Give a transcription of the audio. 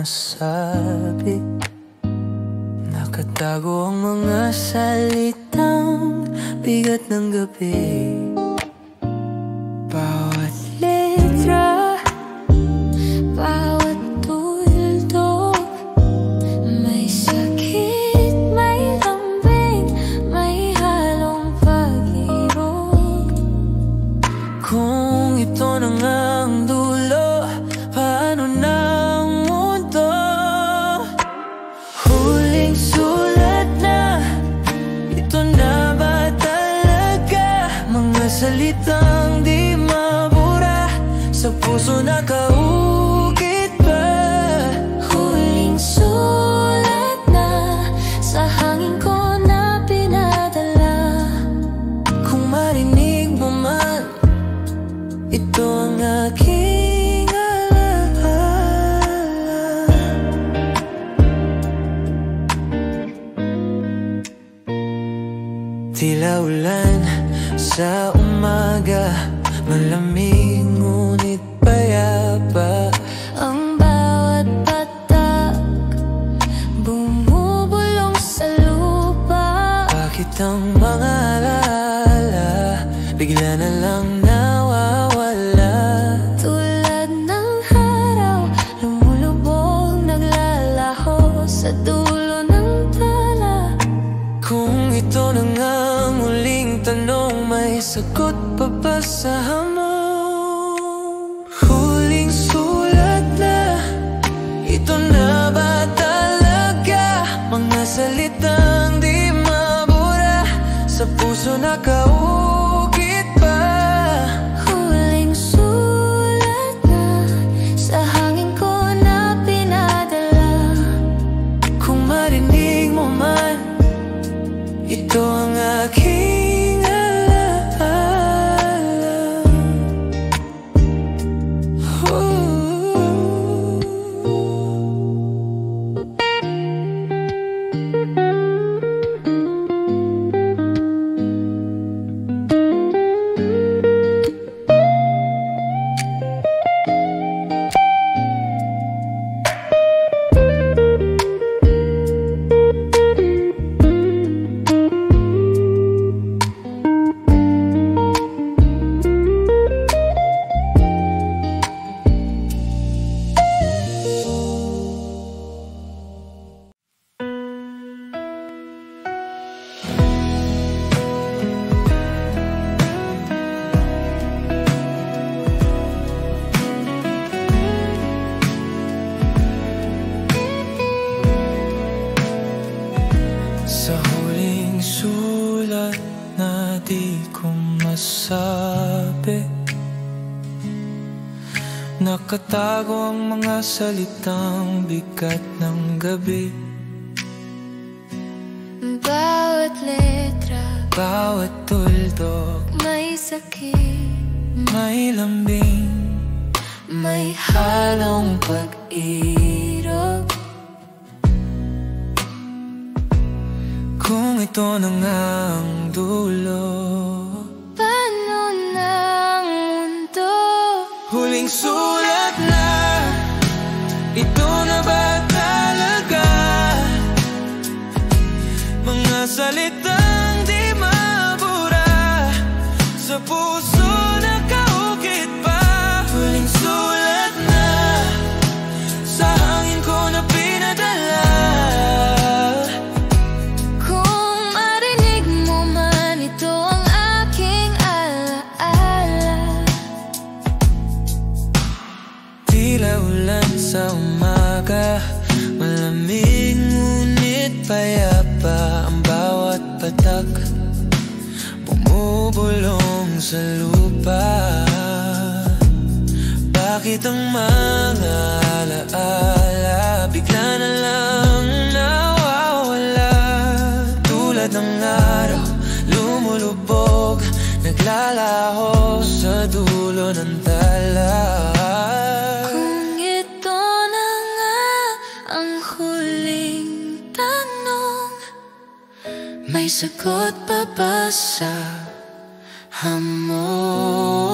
masabi. Nakatago ang mga salitang bigat ng gabi. Bawat letra, bawat tuldok, may sakit, may lambing, may halong pag-irog. Kung ito na nga ang dulo, paano na ang mundo? Huling sulat na, ito na ba talaga? Mga salitang di mabura, sa puso nakaukit pa. Huling sulat na, sa hangin ko na pinadala. Kung marinig mo man, ito ang aking alaala. Tila ulan sa umaga, malamig ngunit payapa. Ang bawat patak, bumubulong sa lupa. Bakit ang mga alaala bigla na lang nawawala? Tulad ng araw, lumulubog, naglalaho sa dulo ng tala. Kung ito na nga ang huling tanong, may sagot pa ba sa hamon? Huling sulat na, ito na ba talaga? Mga salitang di mabura, sa puso nakaukit pa. Huling sulat na, sa hangin ko na pinadala. Kung marinig mo man, ito ang aking alaala. Sa huling sulat na di ko masabi, nakatago ang mga salitang bigat ng gabi. Bawat letra, Bawat tuldok, may sakit, may lambing, may halong pag-irog. kung ito na nga ang dulo, Paano na ang mundo? huling sulat na, ito na ba talaga? Mga salitang di mabura, sa puso nakaukit pa. Huling sulat na, sa hangin ko na pinadala. Kung marinig mo man, ito ang aking alaala. Tila ulan sa umaga, malamig ngunit payapa. Ang bawat patak, bumubulong sa lupa. Bakit ang mga alaala bigla na lang nawawala? Tulad ng araw, lumulubog, naglalaho sa dulo ng tala. Kung ito na nga ang huling tanong, may sagot pa ba sa hamon?